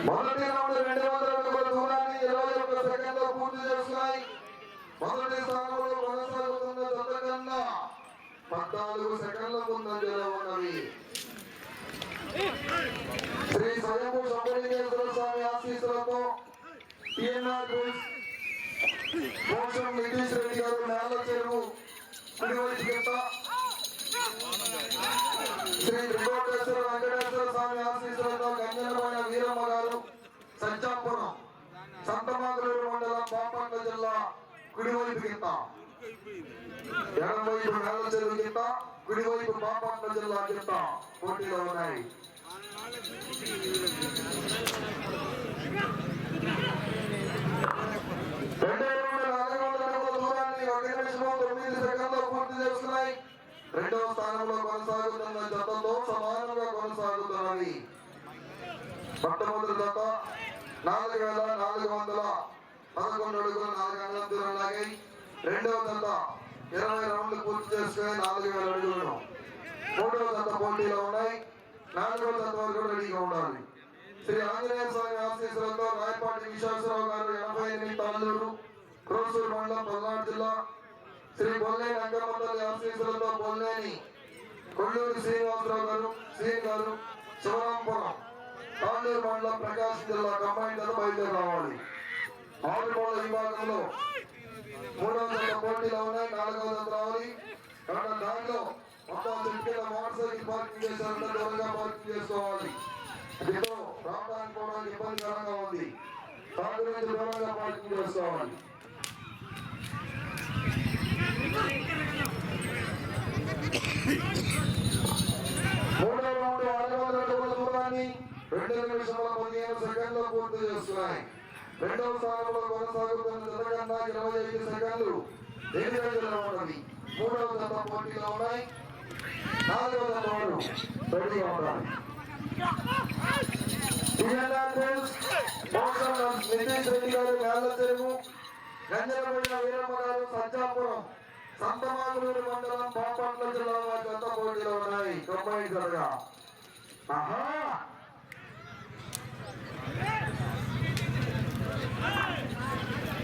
మొదటి రౌండ్ 200 అడుగుల దూరాన్ని 21 సెకండ్లో పూర్తి చేస్తున్నాయి. మొదటి స్థానంలో కొనసాగుతున్న జత కన్నా 14 సెకండ్ల ముందంజలో ఉన్నవి. శ్రీ స్వయంభూ శంభులింగేశ్వర స్వామి ఆశీస్సులతో టిఎన్ఆర్ మోసం నితీష్ రెడ్డి గారు నేల చెరువు కుడివైపు కింద, శ్రీ త్రికోటేశ్వర వెంకటేశ్వర స్వామి ఆశీస్సులతో గంజనమైన వీరమ్మ గారు సంచాపురం సంతమాగులూరు మండలం బాపట్ల జిల్లా కుడివైపు కింద, ఎడమవైపు నేల చెరువు కింద, కుడివైపు బాపట్ల జిల్లా కింద పోటీలో ఉన్నాయి. రెండవ స్థానంలో కొనసాగుతున్న జతతో సమానంగా కొనసాగుతున్నవి. మొట్టమొదటి జత 4411 అడుగులు 4 అంగుళాల దూరం లాగాయి. రెండవ జత 20 రౌండ్లు పూర్తి చేసుకుని 4000 అడుగులను. మూడవ జత పోటీలో ఉన్నాయి. 4వ జత వరకు రెడీగా ఉండాలి. శ్రీ ఆంజనేయ స్వామి ఆశీస్సులతో రాయపాటి విశ్వేశ్వరరావు గారు 88 తాళ్ళూరు రోసూరు మండలం పల్నాడు జిల్లా, శ్రీ బొల్లేని అంగమండలి ఆశీస్సులతో బొల్లేని కొల్లూరు శ్రీనివాసరావు గారు శివరాంపురం తాళ్ళూరు మండలం ప్రకాశం జిల్లా కంబైన్ జత బయలుదేరి రావాలి. 6 కోళ్ల విభాగంలో 3వ జత పోటీలో ఉన్నాయి. 4వ జత రావాలి. దానిలో మొత్తం చెట్ల మోటార్ సైకిల్ పార్కింగ్ చేశారంటే దూరంగా పార్కింగ్ చేసుకోవాలి. దీంతో రావడానికి పోవడానికి ఇబ్బందికరంగా ఉంది. దాని గురించి దూరంగా పార్కింగ్ చేసుకోవాలి. మూడవ రౌండ్ 600 అడుగుల దూరాన్ని 2 నిమిషాల 15 సెకండ్లు పూర్తి చేస్తున్నాయి. రెండవ స్థానంలో కొనసాగుతున్న జత కన్నా 25 సెకండ్లు ఎదురుగా ఉన్నది. మూడవ జత పోటీలో ఉన్నాయి. 4వ జత వారు రెడీగా ఉండాలి. నితీష్ రెడ్డి గారు నేల చెరువు, గంజనపల్లి వీరమ్మ గారు సజ్జాపురం సంతమాగులూరు మండలం బాపట్ల జిల్లా జత పోటీలో ఉన్నాయి. 90 జతగా.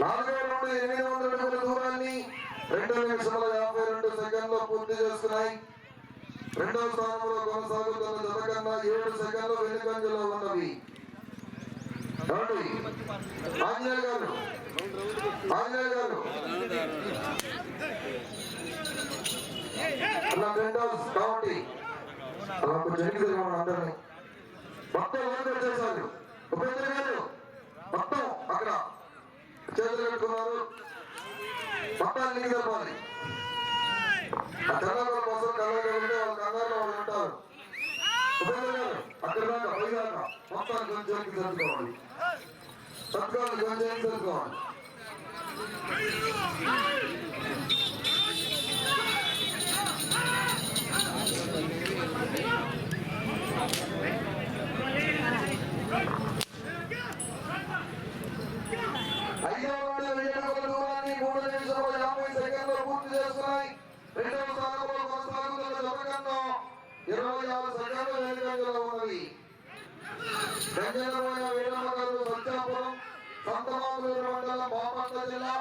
4వ నుండి 800 అడుగుల దూరాన్ని 2 నిమిషాల 52 సెకండ్లో పూర్తి చేస్తున్నాయి. రెండవ స్థానంలో కొనసాగుతున్న జత కన్నా 7 సెకండ్లు వెనుకంజలో ఉన్నవి. ఆంజనేయ గారు అలా రెండోస్ కాబట్టి అలా జరిగింది అందరినీ మొత్తం వరకు వచ్చేసారు. ఉపేంద్ర గారు మొత్తం అక్కడ చేతులు కట్టుకున్నారు. మొత్తాన్ని నీకు తెలపాలి. ఆ తెలంగాణ కోసం కళాకారులు ఉంటే వాళ్ళ కంగారులో వాళ్ళు ఉంటారు. ఉపేంద్ర గారు అక్కడ దాకా పైదాకా మొత్తాన్ని కొంచెం సర్దుకోవాలి. సత్కారాన్ని కొంచెం సర్దుకోవాలి. రెండవ స్థానంలో కొనసాగుతున్న జత కన్నా 26 సెకండ్లు వెనుకంజలో ఉన్నది. గంజనమైన వీరమ్మ గారు సత్యాపురం సంతమాగులూరు మండలం బాపట్ల జిల్లా,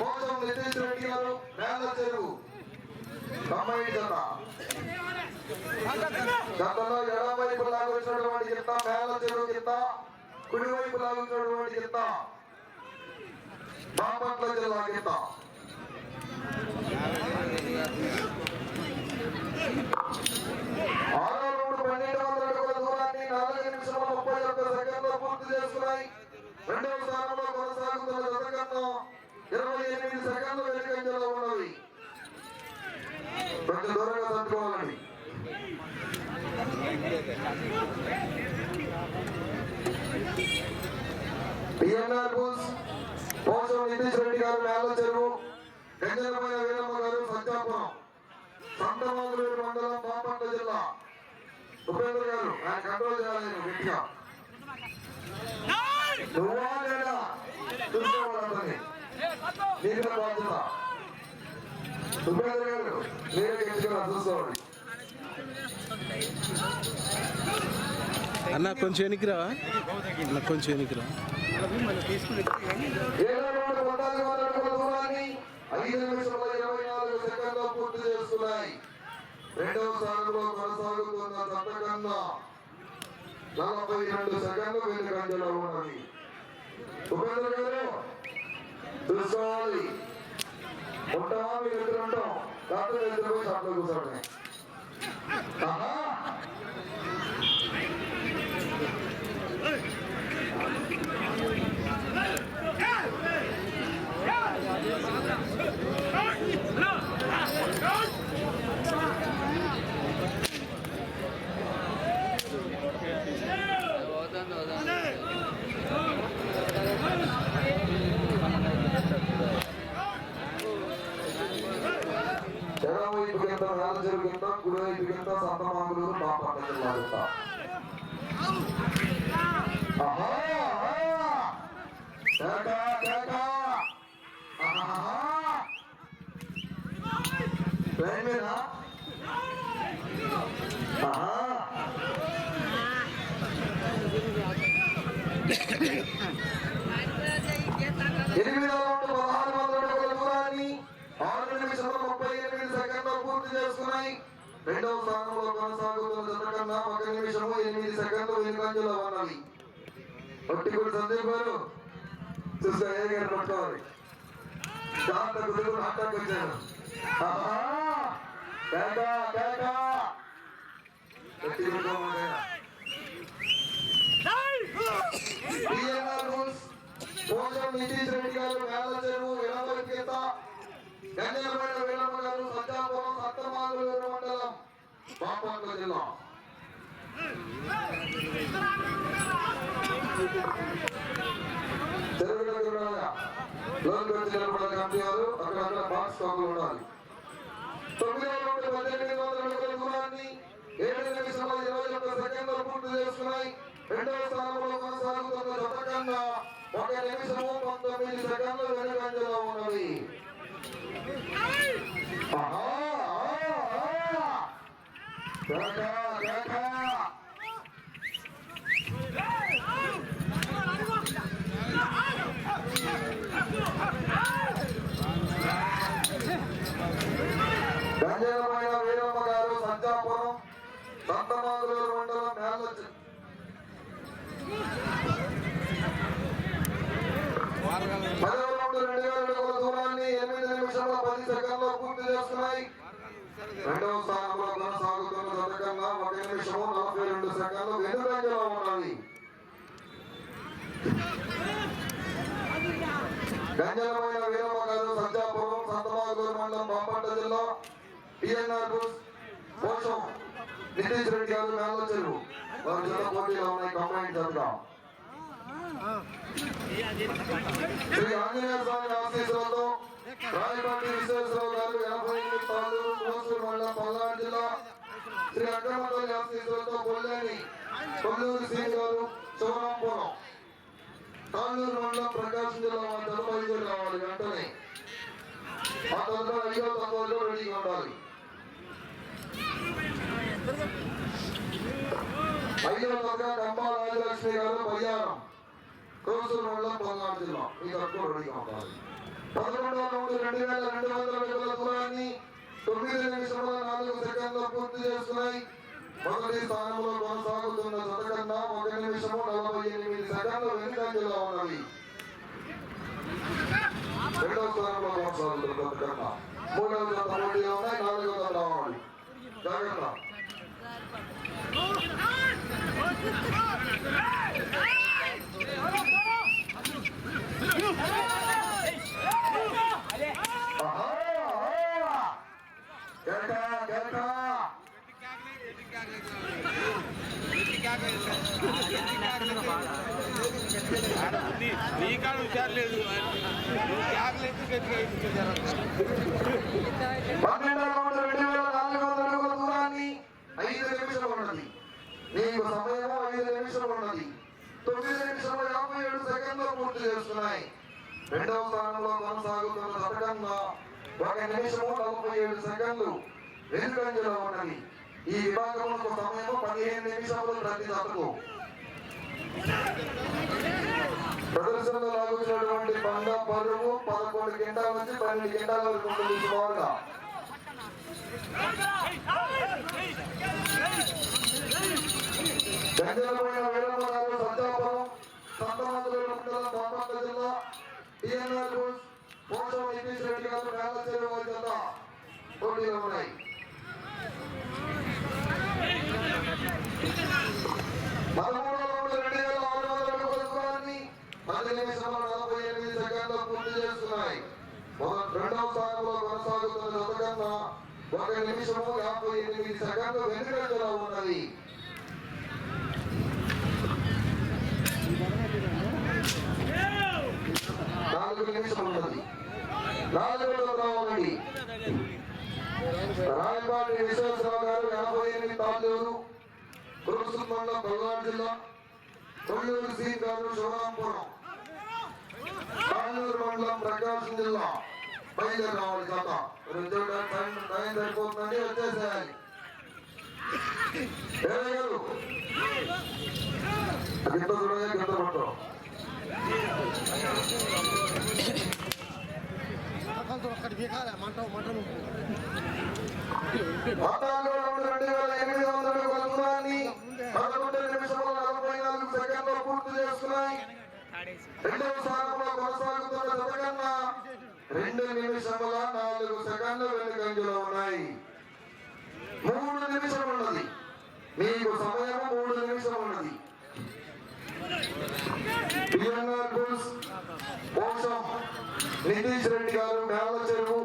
మోసం నితీష్ రెడ్డి గారు నేల చెరువు 90 జత. గతంలో ఎడమవైపు లాగుతున్నటువంటి గిత్త నేల చెరువు గిత్త, కుడివైపు లాగుతున్నటువంటి గిత్త బాపట్ల జిల్లా గిత్త. 6వ రౌండ్ 1200 అడుగుల దూరాన్ని 4 నిమిషాల 31 సెకండ్లో పూర్తి చేస్తున్నాయి. రెండవ స్థానంలో కొనసాగుతున్న జత కన్నా 28 సెకండ్లు వెనుకంజలో ఉన్నవి. కొంచెం దూరంగా సర్దుకోవాలండి. పిఎన్ఆర్ బూస్ పోషం నితీష్ రెడ్డి గారు మేళ్ళ చెరువు, గంజలమైన వీరమ్మ గారు సత్యాపురం, సంతమాగులూరు మండలం, బాపట్ల జిల్లా. ఉపేంద్ర గారు ఆయన కంట్రోల్ చేయాలి గట్టిగా. నువ్వా లేదా చూసుకోవాలని నీకు బాధ్యత. ఉపేంద్ర గారు మీరే గట్టిగా చూసుకోవాలి. అన్న కొంచెం వెనక్కిరా, అన్న కొంచెం వెనక్కిరా. 5 నిమిషముల 24 సెకండ్లు పూర్తి చేస్తున్నాయి. రెండవ స్థానంలో కొనసాగుతున్న జత కన్నా 42 సెకండ్లు వెనుకంజలో ఉన్నది. ఉపేంద్ర గారు చూసుకోవాలి. ఉంటామా మీరు ఎదురు ఉంటాం, డాక్టర్ ఎదురు పోయి షాప్లో కూర్చోండి. ఎడమవైపు కింద వేలచెరువు కింద, కుడివైపు కింద సంతమాగులూరు, బాపట్ల జిల్లా కింద. ఎనిమిదవ రౌండ్ 16 అడుగుల దూరాన్ని 6 నిమిషముల 38 సెకండ్లు పూర్తి చేసుకున్నాయి. రెండవ స్థానంలో కొనసాగుతున్న జత కన్నా 1 నిమిషము 8 సెకండ్లు వెనుకంజలో ఉన్నవి. ఒట్టిగుడి సందీప్ గారు చూస్తే ఏ గారు పట్టుకోవాలి. జాగ్రత్త కుదురు అడ్డాకి వచ్చారు. నితీష్ రెడ్డి గారు మేళ్ళ చెరువు, ఎడమవైపు కింద గంజలమైన వీరమ్మ గారు సత్యాపురం, సంతమాగులూరు మండలం, బాపట్ల జిల్లా. చెరువు దగ్గర లోన్కి వచ్చి నిలబడే కమిటీ వారు అక్కడ బాక్స్ స్టాక్లు ఉండాలి. 9వ రౌండ్ 1800 అడుగుల దూరాన్ని 7 నిమిషముల 21 సెకండ్లు పూర్తి చేసుకున్నాయి. రెండవ స్థానంలో కొనసాగుతున్న జత కన్నా 1 నిమిషము 19 సెకండ్లు వెనుకంజలో ఉన్నవి. గంజలమైన వీరమ్మ గారు సత్యాపురం, సంతమాగులూరు మండలం, మేళ్ళ 10వ రౌండ్ 2000 అడుగుల దూరాన్ని 8 నిమిషముల 10 సెకండ్లు పూర్తి చేస్తున్నాయి. రెండవ స్థానంలో కొనసాగుతున్న జత కన్నా 1 నిమిషము 42 సెకండ్లు వెనుకంజలో ఉన్నది. గంజలమైన వీరమ్మ గారు సత్యాపురం, సంతమాగులూరు మండలం, బాపట్ల జిల్లా. పిఎన్ఆర్ బూస్ పోషం నితీష్ రెడ్డి గారు మేళ్ళ చెరువు, వారి జత పోటీలో ఉన్నాయి. కంబైన్ జతగా శ్రీ ఆంజనేయ స్వామి ఆశీస్సులతో రాయపాటి విశ్వేశ్వరరావు గారు 88 తాలూరు, కోసూరు మండలం, పల్నాడు జిల్లా. శ్రీ అక్కమతల్లి ఆశీస్సులతో కొల్లేని కొల్లూరు శ్రీని గారు, శివరాంపురం, తాళ్ళూరు మండలం, ప్రకాశం జిల్లా. వారి జత బయలుదేరి రావాలి వెంటనే. ఆ తర్వాత 5వ తత్వాల్లో రెడీగా ఉండాలి. 5వ తత్వ కంపా రాజలక్ష్మి గారు, బయ్యారం, కోసూరు మండలం, పల్నాడు జిల్లా. ఈ తక్కువ రెడీగా ఉండాలి. 11వ రౌండ్ 2200 అడుగుల దూరాన్ని 9 నిమిషముల 4 సెకండ్లు పూర్తి చేసుకున్నాయి. మొదటి స్థానంలో కొనసాగుతున్న జత కన్నా 1 నిమిషము 48 సెకండ్లు వెనుకంజలో ఉన్నవి. రెండవ స్థానంలో కొనసాగుతున్న జత కన్నా 3వ జత పోటీలో ఉన్నాయి. 4వ జత రావాలి. జాగ్రత్త. దూరాన్ని 5 నిమిషాలు ఉన్నది. నీకు సమయము 5 నిమిషాలు ఉన్నది. 9 నిమిషాల 57 సెకండ్లు పూర్తి చేస్తున్నాయి. రెండవ స్థానంలో కొనసాగుతున్న జతకన్నా 1 నిమిషము 47 సెకండ్లు వెనుకంజలో ఉన్నది. ఈ విభాగంలో సమయము 15 నిమిషాలు ప్రతి జతకు. ప్రదర్శనలో లాగుతున్నటువంటి బండ బరువు 11 క్వింటాల నుంచి 12 క్వింటాల వరకు ఉంటుంది సుమారుగా. గంజలమైన వీరమ్మగారు సజ్జాపురం సంతమంతుల మండలం బాపట్ల జిల్లా టిఎన్ఆర్ పోషం నితీష్ రెడ్డి గారు మేళచేరు వారి జత పోటీలో ఉన్నాయి. పూర్తి చేస్తున్నాయి. రెండవ స్థానంలో కొనసాగుతున్న జతకన్నా 1 నిమిషము 58 సెకండ్లు వెనుకంజలో ఉన్నది. నాలుగు నిమిషం ఉన్నది. 4వ రావాలి రాయపాటి విశ్వేశ్వరరావు గారు 58 తాళ్ళూరు కురుసు మండలం పల్నాడు జిల్లా. కొల్లూరు సి గారు శివరాంపురం కానూరు మండలం ప్రకాశం జిల్లా. బయలుదేరి రావాలి జత. టైం సరిపోతుందండి, వచ్చేసేయాలి. గిట్ట చూడగా గిట్ట పట్టు. పూర్తి చేస్తున్నాయి. రెండవ స్థానంలో కొనసాగుతున్న జతకన్నా 2 నిమిషముల 4 సెకండ్లు వెనుకంజలో ఉన్నాయి. 3 నిమిషం ఉన్నది. మీకు సమయం 3 నిమిషం ఉన్నది. పోషం నితీష్ రెడ్డి గారు మేళచెరువు,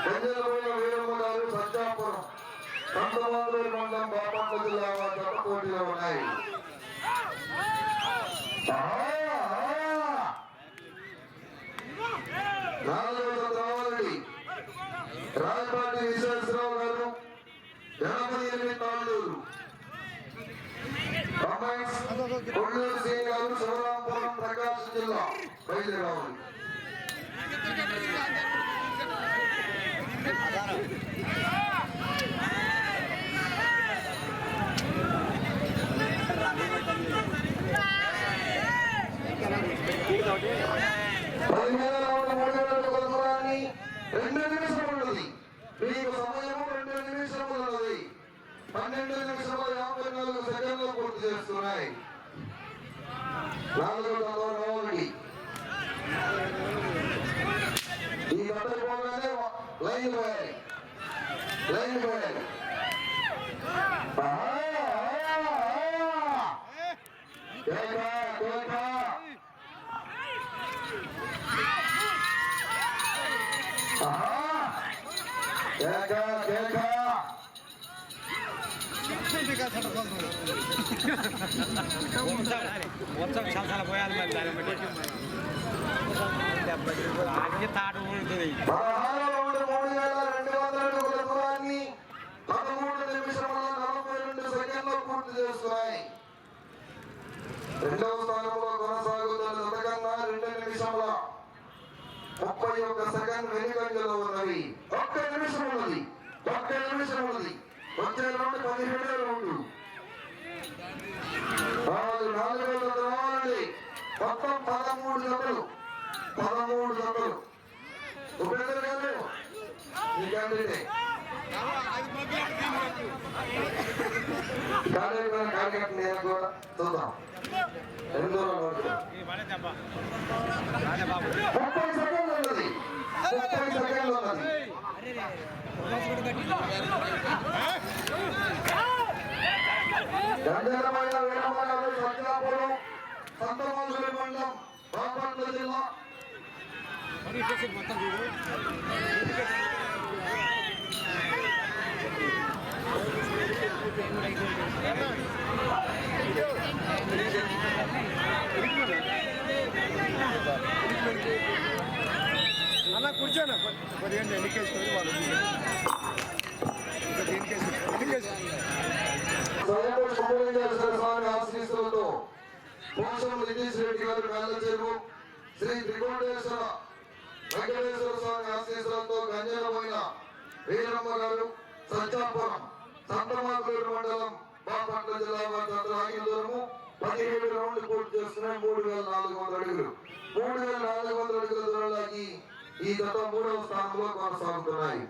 గంజలపోయిన వీరమ్మ గారు సజ్జాపురం సంతమాంతూరు మండలం బాపట్ల జిల్లా వారి జత పోటీలో ఉన్నాయి. రాయపాటి విశ్వేశ్వరరావు గారు 88 తాళ్ళూరు, కొల్లూరు సి గారు శివరాంపురం ప్రకాశం జిల్లా. బయలుదేరి రావాలి. దూరాన్ని 2 నిమిషాలు ఉన్నది. మీకు సమయము 2 నిమిషాలు ఉన్నది. 12 నిమిషాల 54 సెకండ్లు పూర్తి చేస్తున్నాయి. 4వ రావాలి. ఈ గత పోగానే లైన్ పోయాలి. పోయాలి మరి దాన్ని బట్టి తాడు ఉంటుంది. 3,200 దూరాన్ని 13 నిమిషముల 42 సెకండ్లు పూర్తి చేస్తున్నాయి. రెండవ స్థానంలో కొనసాగుతున్న జతకన్నా 2 నిమిషముల 31 సెకండ్ వెనుకంజలో ఉన్నవి. 1 నిమిషం ఉన్నది. వచ్చే రౌండ్ 17 రౌండ్లు. 400 రావాలి. మొత్తం 13 జతలు. ఉపేంద్ర గారు ఈ క్యాండిడేట్ కార్యకర్త నేను కూడా చూద్దాం. 30 సెకండ్లు ఉన్నది. గంజలమైన వీరమ్మ గారు సజ్జాపురం సంతమాంతూరు మండలం బాపట్ల జిల్లా. కూర్చోను కొద్దిగా ఎన్నికేసుకొని వాళ్ళు స్వయంగా సుబ్రహ్మణ్యేశ్వర స్వామి ఆశీస్సులతో పోషం నితీష్ రెడ్డి గారు కళ్ళ చెరువు శ్రీ త్రికోటేశ్వర వెంకటేశ్వర స్వామి ఆశీస్సులతో గంజలమైన వీరమ్మ గారు సజ్జాపురం సంతమాకులూరు మండలం బాపట్ల జిల్లా వారి ఆగిన దూరము 17 రౌండ్లు పూర్తి చేస్తున్నాయి. 3,400 అడుగులు. 3,400 అడుగుల దూరంలోకి ఈ జత 3వ స్థానంలో కొనసాగుతున్నాయి.